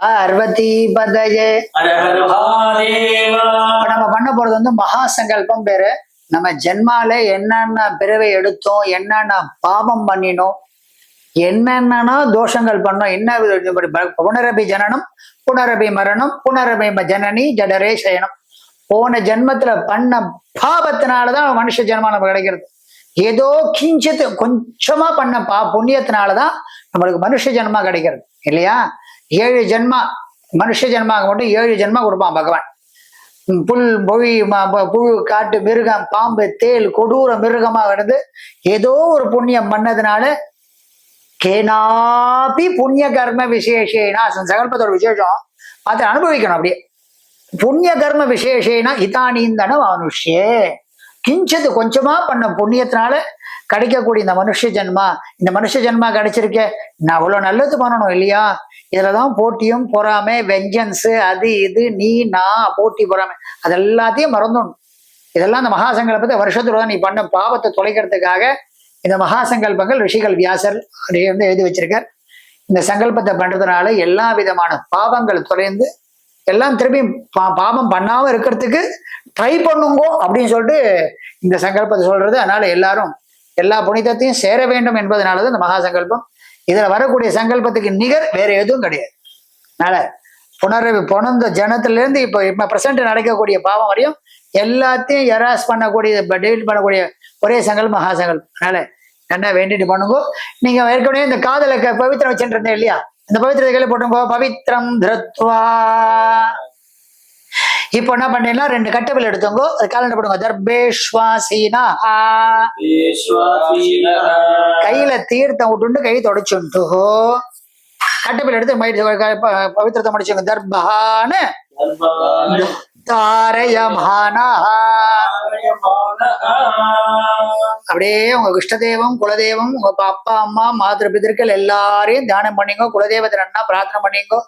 பார்வதி பதயே. நம்ம பண்ண போறது வந்து மகா சங்கல்பம் பேரு. நம்ம ஜென்மால என்னென்ன பிறவை எடுத்தோம், என்னென்ன பாவம் பண்ணினோம், என்னென்னா தோஷங்கள் பண்ணோம், என்ன புனரபி ஜனனம் புனரபி மரணம் புனரபி ஜனனி ஜடரே சயனம். போன ஜென்மத்துல பண்ண பாபத்தினாலதான் மனுஷ ஜென்மா நம்ம கிடைக்கிறது. ஏதோ கிஞ்சத்து கொஞ்சமா பண்ண புண்ணியத்தினாலதான் நம்மளுக்கு மனுஷ ஜென்மா கிடைக்கிறது இல்லையா? 7 ஜென்மா மனுஷ ஜென்மாக மட்டும் 7 ஜென்மா கொடுப்பான் பகவான். புல் மொழி புழு காட்டு மிருகம் பாம்பு தேல் கொடூர மிருகமாக இருந்து ஏதோ ஒரு புண்ணியம் பண்ணதுனால கேனாபி புண்ணிய கர்ம விசேஷேனா சங்கல்பத்தோட விசேஷம் அதை அனுபவிக்கணும். அப்படியே புண்ணிய கர்ம விசேஷேனா ஹிதானீந்தன மனுஷே கிஞ்சது கொஞ்சமா பண்ண புண்ணியத்தினால கிடைக்கக்கூடிய இந்த மனுஷ ஜென்மா. இந்த மனுஷ ஜென்மா கிடைச்சிருக்க நான் அவ்வளவு நல்லது பண்ணணும் இல்லையா? இதுலதான் போட்டியும் பொறாமை வெஞ்சன்ஸ் அது இது நீ நான் போட்டி பொறாமை அது எல்லாத்தையும் மறந்துடணும். இதெல்லாம் இந்த மகாசங்கல்பத்தை வருஷத்துல நீ பண்ண பாவத்தை தொலைக்கிறதுக்காக இந்த மகாசங்கல்பங்கள் ரிஷிகள் வியாசர் வந்து எழுதி வச்சிருக்கார். இந்த சங்கல்பத்தை பண்றதுனால எல்லா விதமான பாவங்கள் தொலைந்து எல்லாம் திரும்பி பாவம் பண்ணாம இருக்கிறதுக்கு ட்ரை பண்ணுங்கோ அப்படின்னு சொல்லிட்டு இந்த சங்கல்பத்தை சொல்றது. அதனால எல்லாரும் எல்லா புனிதத்தையும் சேர வேண்டும் என்பதனாலதான் இந்த மகாசங்கல்பம். இதுல வரக்கூடிய சங்கல்பத்துக்கு நிகர் வேற எதுவும் கிடையாது. அதனால புனந்த ஜனத்துல இருந்து இப்ப பிரசன்ட் நடக்கக்கூடிய பாவம் வரையும் எல்லாத்தையும் எராஸ் பண்ணக்கூடிய டெலிட் பண்ணக்கூடிய ஒரே சங்கல்பம் மகாசங்கல்பம். அதனால என்ன வேண்டிட்டு பண்ணுங்க. நீங்க ஏற்கனவே இந்த காதல பவித்திரம் வச்சுட்டு இருந்தேன் இல்லையா? இந்த பவித்திரத்தை கையில போட்டுங்கோ. பவித்திரம் திருத்வா. இப்போ என்ன பண்ணீங்கன்னா 2 கட்டவில் எடுத்துங்கோ. அது கால போடுங்க. தர்பேஷ்வாசீனா கையில தீர்த்தம் விட்டுண்டு கை தொடச்சுண்டு கட்டவில் எடுத்து பவித்திரத்தை முடிச்சுங்க. தர்பான்னு தாரயமானா அப்படியே உங்க இஷ்டதேவம் குலதெய்வம் உங்க அப்பா அம்மா மாத்திர பிதர்கள் எல்லாரையும் தியானம் பண்ணிங்கோ. குலதெய்வத்தை நன்னா பிரார்த்தனை பண்ணிங்கோ.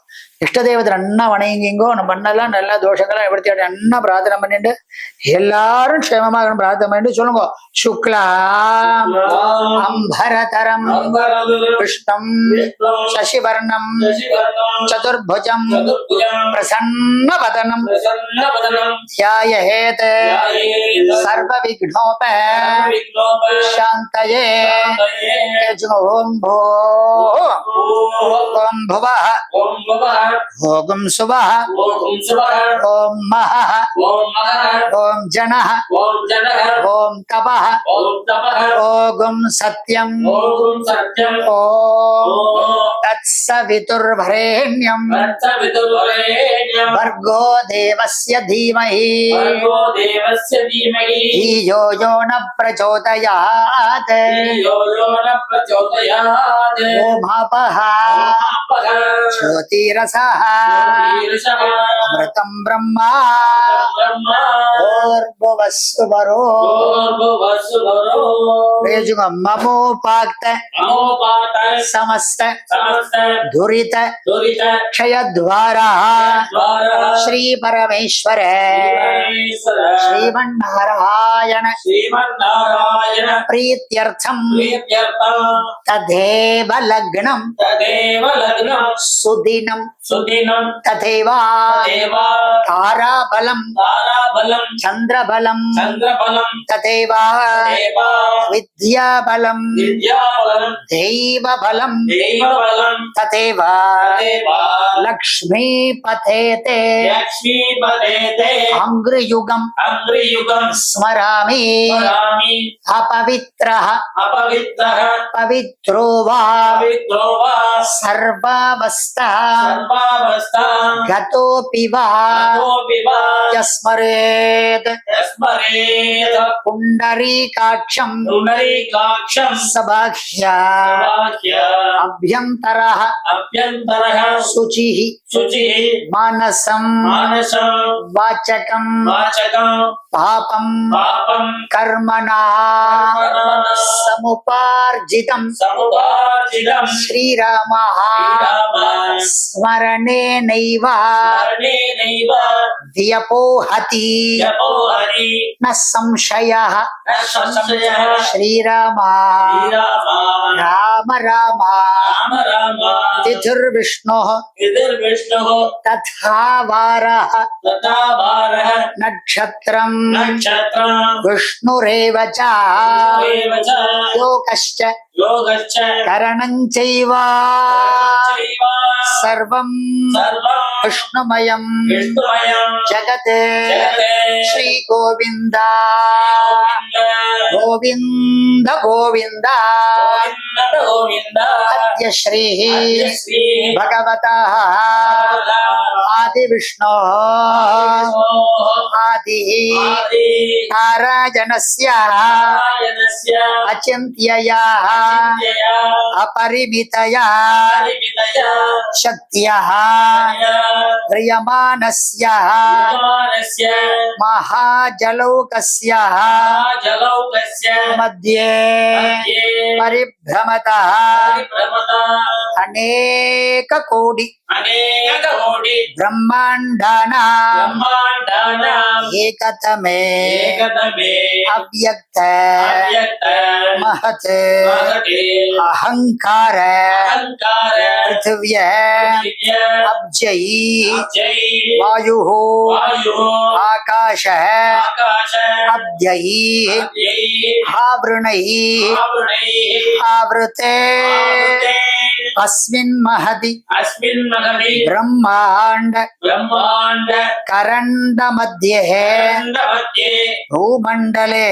இஷ்டதெய்வத்தை நன்னா வணங்கிங்கோ. நம்ம பண்ணலாம் நல்லா தோஷங்கள்லாம் எப்படி நன்னா பிரார்த்தனை பண்ணிட்டு எல்லாரும் க்ஷேமமாக பிரார்த்தனை பண்ணிட்டு சொல்லுங்க. சுக்லாம் அம்பரதரம் விஷ்ணம் சசிவர்ணம் சதுர்புஜம் பிரசன்னவதனம் த்யாயேத் சர்வ விக்னோப சாந்தயே. ஓம் போ ஓம் புவः ஓம் சுவः ஓம் மஹः ஓம் ஜனः ஓம் தபः ஓம் சத்யம் ஓம் தத்சவிதுர்வரேண்யம் வர்கோ தேவஸ்ய தீமஹி धियो यो न प्रचोदयात् ओमापः ज्योतिरसः अमृतं ब्रह्मा भूर्भुवस्सुवरो ममोपाक्त समस्त दुरित क्षयद्वारा श्री परमेश्वर श्रीमन्नारायण प्रीत्यर्थम तदेव लग्नं सुदिनं तथैव ताराबलं चंद्रबलं तथैव विद्याबलं दैवबलं तथैव लक्ष्मीपतेते अङ्घ्रियुगं स्मरामि अपवित्रः पवित्रो वा सर्वावस्था गतोऽपि वा यस्मरेत् पुण्डरीकाक्षं सबाह्य अभ्यन्तरः शुचिः मानसं वाचकं पापं कर्मणा समुपार्जितं श्रीरामः स्मरणेनैव व्यपोहति न संशयः श्रीराम राम राम तिथिर्विष्णुः तथा वारः नक्षत्रं विष्णुरेव च योगश्च करणं चैव सर्वं विष्णुमयं जगत् श्री गोविंद गोविंद गोविंद अद्य श्री भगवतः आदि विष्णु आदि नारायणस्य अचिन्त्यया अपरिमितया शक्त्याः क्रियमाणस्य महाजलौकस्य मध्ये परिभ्रमतः अनेक कोटि ब्रह्मांडानां एकतमे अव्यक्त महत् अहंकार पृथिव्य अब्जै वायुः आकाश अब्जै आवृणै आवृते अस्मिन् महति ब्रह्मांड करंड मध्ये भूमंडले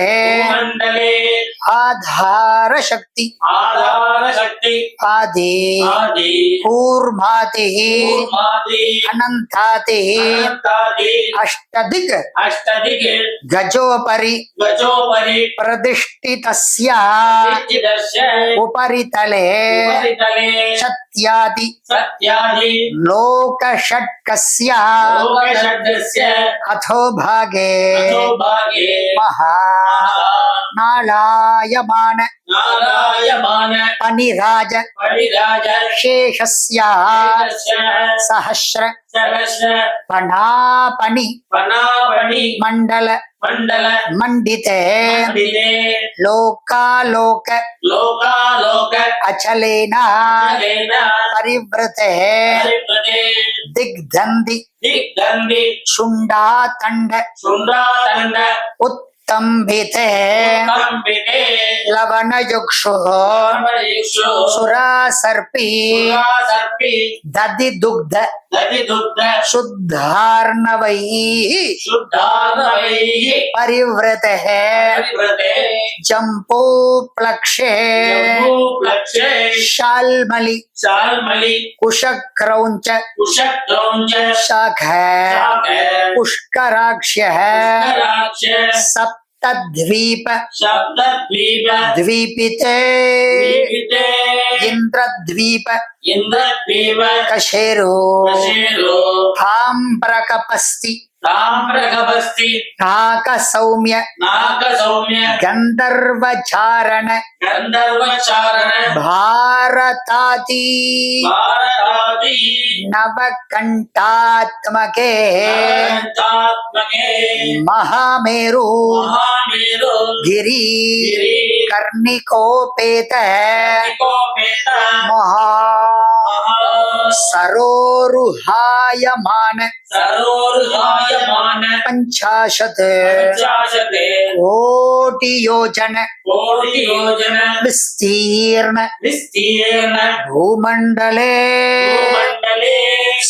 आधार शक्ति आदि कूर्माति अनंताति अष्टदिक् गजोपरि प्रतिष्ठितस्य उपरितले सत्यादि लोकषट्कस्य अथो भागे महा नालायमान पनिराज शेषस्य सहस्र पनापनि मंडल मंडिते लोकालोक अचलेन परिवृते दिग्धन्धि शुंडातंड उत्तंभिते लवणयुक्षु सुरासर्पी दधि दुग्ध शुद्धार्णवैः परिवृतः जम्बूप्लक्षे शाल्मलि कुशक्रौञ्च शाख पुष्कराक्ष्यः सप्तद्वीप द्वीपिते इंद्रद्वीप कशेरो ताम्रकपस्ति नाकसौम्य गंधर्वचारण भारतादि नवकंठात्मके महामेरु गिरि कर्णिकोपेत महा सरोरुहायमान पंचाशत कोटि योजन विस्तीर्ण भूमंडले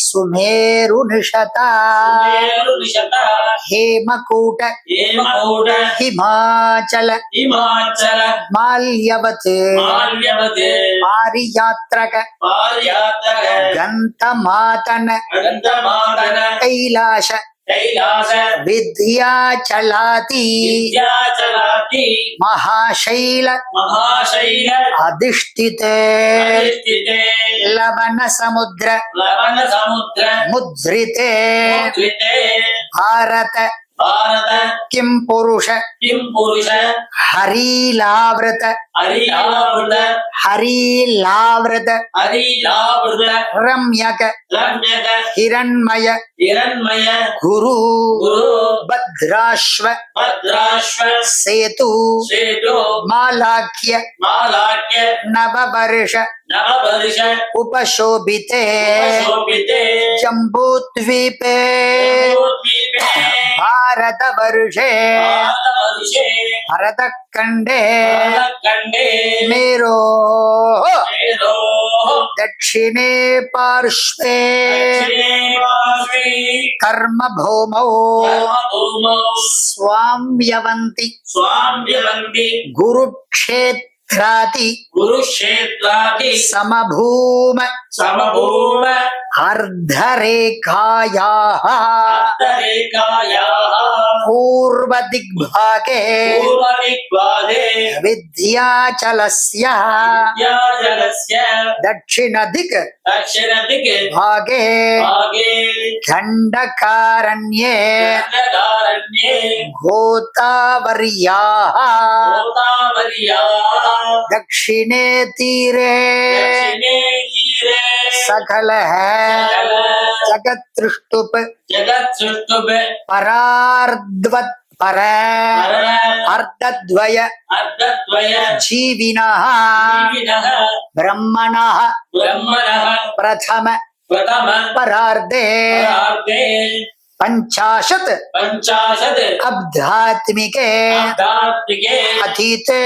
सुमेरुनिशता हेमकूट हिमाचल माल्यवत् आर्यात्रक गंतमातन कैलाश विद्याचलाति महाशैल अधिष्ठिते लवण समुद्र मुद्रिते भारत भारत किं पुरुष हरीलावृत रम्यक हिरण्मय गुरु भद्राश्व सेतु मालाख्य नववर्ष उपशोभिते जम्बूद्वीपे भारतवर्षे भरतखण्डे मेरो दक्षिणे पार्श्वे कर्मभूमौ स्वाम्यवन्ति गुरुक्षेत्राति समभूम अर्धरेखायाः पूर्वदिग्भागे विद्याचलस्य दक्षिणदिक् भागे दण्डकारण्ये गोदावर्याः दक्षिणे तीरे सकल जगत्सृष्टुप परार्धवत् पर अर्धद्वय जीविनः ब्रह्मणः प्रथम परार्धे 50 अब्धात्मिके अतीते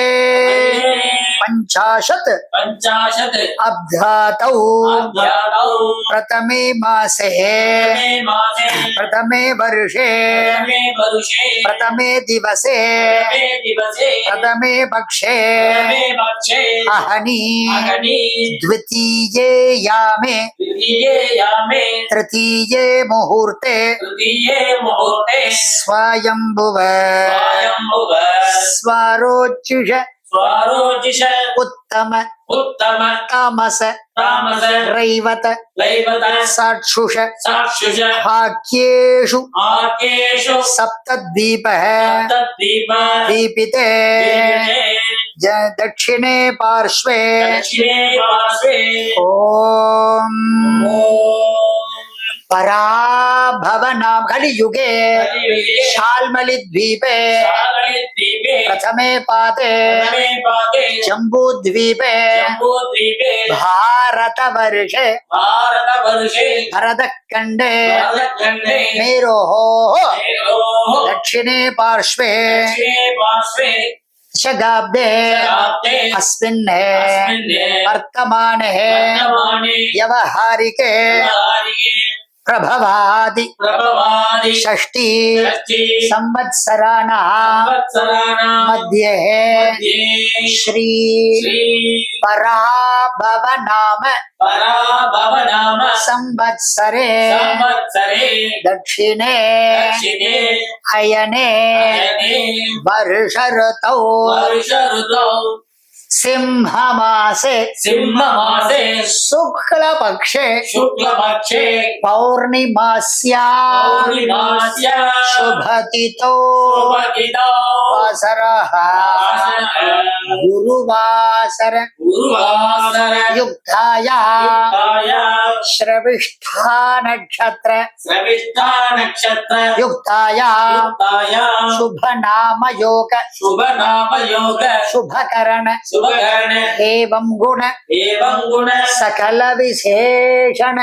50 अब्धातौ प्रथमे मासे प्रथमे वर्षे प्रथमे दिवसे प्रथमे पक्षे अहनि द्वितीये यामे तृतीये मुहूर्ते स्वयंभुव स्वारोचिष उत्तम तामस रैवत साक्षुष हाक्येषु सप्तद्वीपः दीपिते दक्षिणे पार्श्वे ओम पराभवनाम कलियुगे शाल्मलिद्वीपे प्रथमे पादे जम्बूद्वीपे भारतवर्षे भरतखण्डे मेरोः दक्षिणे पार्श्वे शगाब्दे अस्मिन् वर्तमाने व्यवहारिके प्रभवादि षष्ठी संवत्सराणां मध्ये श्री पराभवनाम संवत्सरे दक्षिणे अयने वर्ष ऋतौ सिंहमासे शुक्लपक्षे पौर्णिमास्या शुभतिथौ वासरः गुरुवासर युक्तायां श्रविष्ठा नक्षत्र युक्तायां शुभनाम योग शुभकरण एवं गुण सकल विशेषण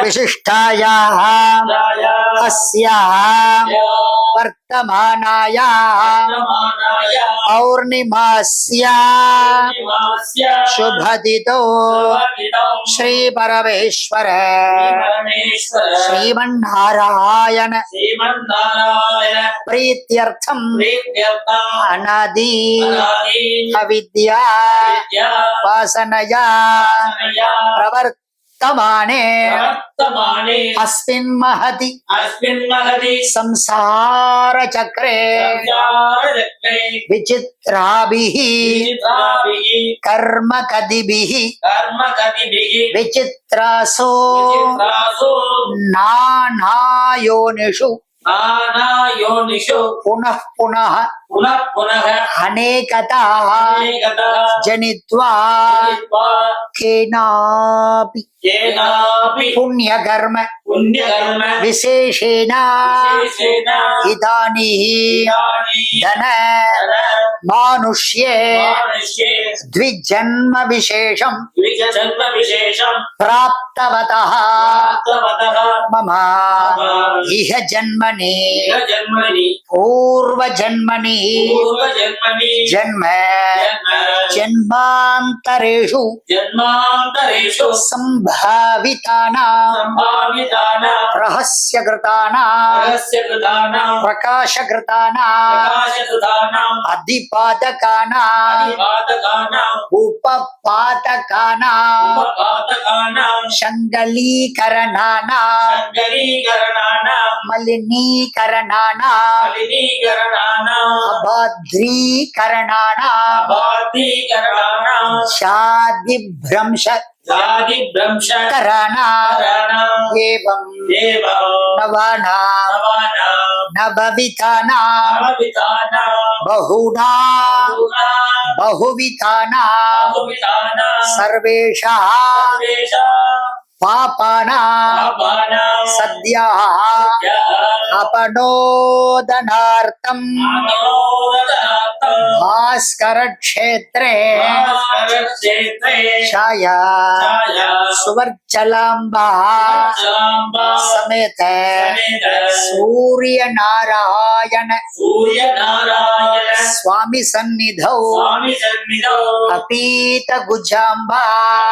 विशिष्टायाः अस्याः वर्तमानायाः पौर्णिमास्याः शुभतिथौ श्री परमेश्वर श्रीमन्नारायण प्रीत्यर्थम अनादि अविद्या वासनया प्रवर्तमाने अस्मिन् महति संसार चक्रे विचित्राभिः कर्म कदिभिः विचित्रासो नाना योनिषु नाना योनिषु पुनः पुनः पुनः पुनः अनेकतः अनेकतः जनित्वा जनित्वा केनापि केनापि पुण्यकर्म पुण्यकर्म विशेषेण विशेषेण इदानीं इदानीं धन धन मानुष्ये मानुष्ये द्विजन्म विशेषं द्विजन्म विशेषं प्राप्तवतः प्राप्तवतः मम इह जन्मनि जन्मनि पूर्वजन्मनि पूर्वजन्मनि जन्म जन्म जन्मान्तरेषु जन्मान्तरेषु सम्भावितानां सम्भावितानां रहस्यकृतानां रहस्यकृतानां प्रकाशकृतानां प्रकाशकृतानां अधिपादकानां अधिपादकानां उपपादकानां उपपादकानां शङ्गलीकरणानां शङ्करीकरणानां मलिनीकरणानां मलिनीकरणानां अभद्रीकरणानां अबाधीकरणानां शादिभ्रंश जातिभ्रंशकरणानां कराणाम् एवं देवं नवानां नवानां नववितानां नवविधानां बहुनां बहुनां बहुवितानां बहुविधानां सर्वेषां सर्वेषां पापानां पापानां सद्यः यः अपनोदनार्थम् आनोदनार्थं भास्करक्षेत्रे भास्करक्षेत्रे छाया छाया सुवर्चलाम्बा जलाम्बा समेत समेत सूर्यनारायण सूर्यनारायण स्वामी सन्निधौ स्वामी सन्निधौ अपीत गुजाम्बा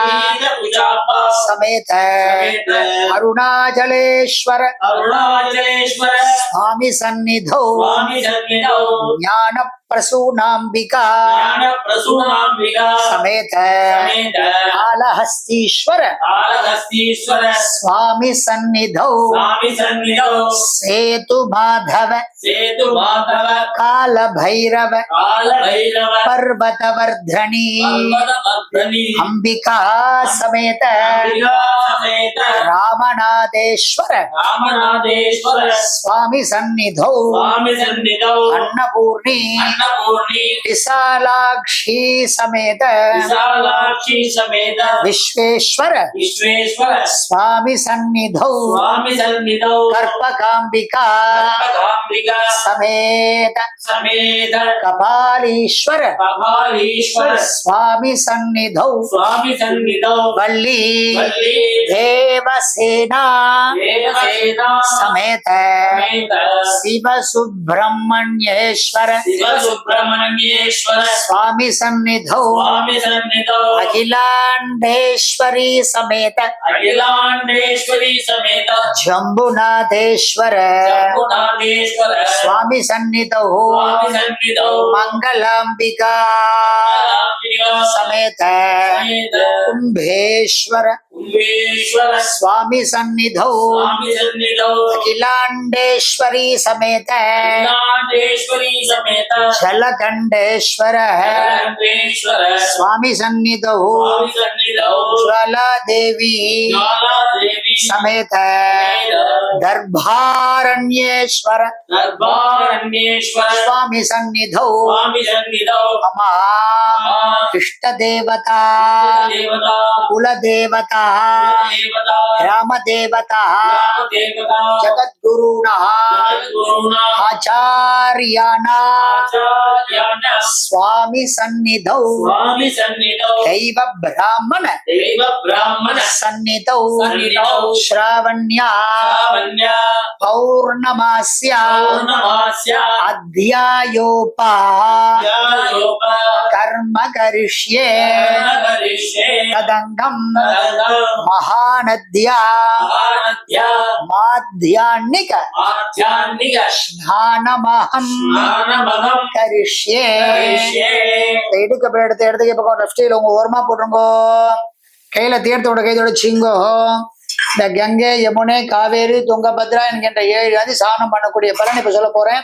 पीतभुजाम्बा समेत समेत अरुणाचलेश्वर अरुणाचलेश्वर स्वामी सन्निधौ स्वामी सन्निधौ ज्ञान प्रसूनाम्बिका ज्ञानप्रसूनाम्बिका समेत समेत कालहस्तीश्वर कालहस्तीश्वर स्वामी सन्निधौ स्वामी सन्निधौ सेतु माधव सेतु माधव काल भैरव कालभैरव पर्वतवर्धनी पर्वतवर्धनी अंबिका समेत अंबिका समेत रामनाथेश्वर रामनाथेश्वर स्वामी सन्निधौ स्वामी सन्निधौ अन्नपूर्णी अन्नपूर्णी विशालाक्षी समेत विशालाक्षी समेत विश्वेश्वर विश्वेश्वर स्वामी सन्निधौ स्वामी सन्निधौ कर्पकाम्बिका कर्पकाम्बिका समेत समेत कपालीश्वर कपालीश्वर स्वामी सन्निधौ स्वामी सन्निधौ वल्ली वल्ली देवसेना देवसेना समेत समेत शिव सुब्रह्मण्येश्वर शिव सुब्रह्मण्येश्वर स्वामी सन्निधौ स्वामी सन्निधौ अखिलांडेश्वरी समेत अखिलांडेश्वरी समेत जम्बुनाथेश्वर जम्बुनाथेश्वर स्वामी सन्निधौ स्वामी सन्निधौ मंगलांबिका समेत समेत कुंभेश्वर कुंभेश्वर स्वामी सन्निधौ स्वामी सन्निधौ अखिलांडेश्वरी समेत अखिलांडेश्वरी समेत जलकंडेश्वर जलकंडेश्वर स्वामी सन्निधौ स्वामी सन्निधौ ज्वाला देवी ज्वाला देवी समेत समेत दर्भारण्येश्वर गर्भारण्येश्वर स्वामी सन्निधौ स्वामी सन्निधौ मम इष्ट देवता देवता कुलदेवता देवता ग्रामदेवता देवता जगद्गुरुणः जगद्गुरुणा आचार्याणां आचार्याणां स्वामी सन्निधौ स्वामी सन्निधौ दैव ब्राह्मण देव ब्राह्मण सन्निधौ सन्निधौ श्रावण्या श्रावण्या पौर्णमास्या पौर्णमास्या अध्यायोपा योग कर्म करिष्ये करिष्ये तदंगम तदंगम् महानद्या महानद्या माध्याह्निक आध्यात्मिक स्नानमहं स्नानमहं करिष्ये करिष्ये எடுத்த இடத்துக்கு பக்கம் லெஃப்டில் உங்க ஓரமா போட்டுருங்கோ கையில தீர்த்தோட கைதோட சிங்கோ இந்த கங்கை யமுனை காவேரி துங்கபத்ரா என்கின்ற 7 நதி ஸ்நானம் பண்ணக்கூடிய பலன் இப்ப சொல்ல போறேன்.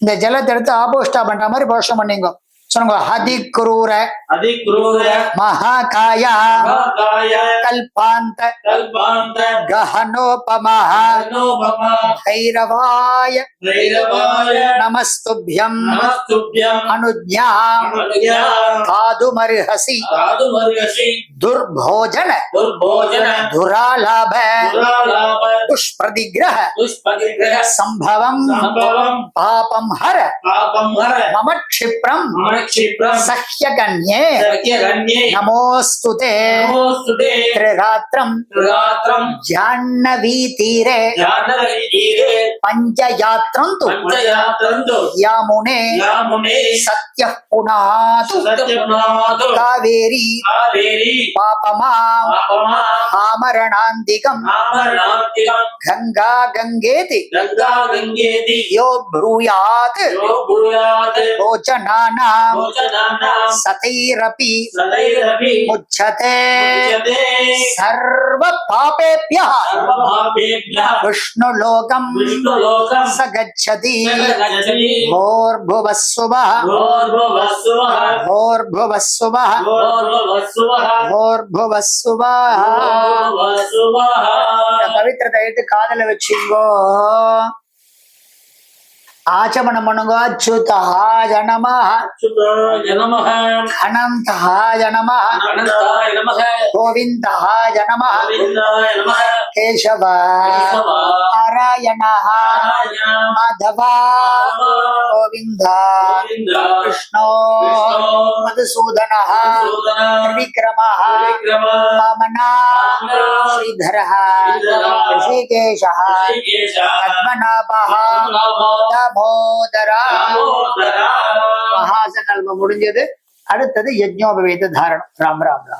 இந்த ஜலத்தை எடுத்து ஆப்போசிட்டா பண்ற மாதிரி போஷம் பண்ணிங்கோ. சொல்லுங்க. அதிக்ரூர அதிக்ரூர மகாகாய மகாகாய கல்பாந்த கல்பாந்த கஹனோபமஹ அனுபமா கைரவாய தைரவாய நமஸ்துभ्यं நமஸ்துभ्यம் அனுஜ்ஞாம் அனுஜ்ஞாம் காதுமர்ஹசி சாதுமர்கசி துர்போஜன துர்போஜன துராலாப துராலாப துஷ்பிரதிகிரஹ துஷ்பதிகிரக சம்பவம் சம்பவம் பாபம் ஹர பாபம் ஹர மம க்ஷிப்ரம் மனக்ஷிப்ரம் சஹ்யகன்யே சத்யகன்யே நமோஸ்துதே நமோஸ்துதே த்ரிராத்ரம் ராத்ரம் ஜாஹ்னவி தீரே ஜானவி தீரே பஞ்சயாத்ரம் து பஞ்சயாத்ரந்து யாமுனே யாமுனே சத்யः புனாது சத்யநாதோ காவேரி காவேரி பாபமாம் பாபமா ஆமரணாந்திகம் ஆமரணாந்திகம் கங்கா கங்கேதி கங்கா கங்கேதி யோ ப்ரூயாத் யோ பூயாத் भोजनानां भोजनानां सतैरपि सदैरपि मुच्यते मुच्यते सर्वपापेभ्यः सर्वपापेभ्यः विष्णुलोकं विष्णुलोकं स गच्छति गच्छति भोर्भुवस्सुवः भोर्भुवस्सुवः भोर्भुवस्सुवः भोर्भुवस्सुवः भोर्भुवस्सुवः भोर्भुवस्सुवः இந்த பவித்திரத்தை எடுத்து காதல வச்சுங்கோ. ஆச்சமனம் பண்ணுங்க. அச்சுதாய நமः अच्युताय नमः அனந்தாய நமः अनन्ताय नमः கோவிந்தாய நமः गोविन्दाय नमः கேசவ केशव நாராயணः नारायण மாதவ கோவிந்த गोविन्द கிருஷ்ணோ कृष्णो மதுசூதனः मधुसूदन விக்ரமः विक्रम வாமனா वामना ஸ்ரீதரः श्रीधरः ரிஷிகேஷः ऋषिकेश பத்மநாபः पद्मनाभः தாமோதரா. दामोदरः மகாசங்கல்பம் முடிஞ்சது. அடுத்தது யஜ்ஞோபவேத தாரணம். ராம் ராம் ராம்.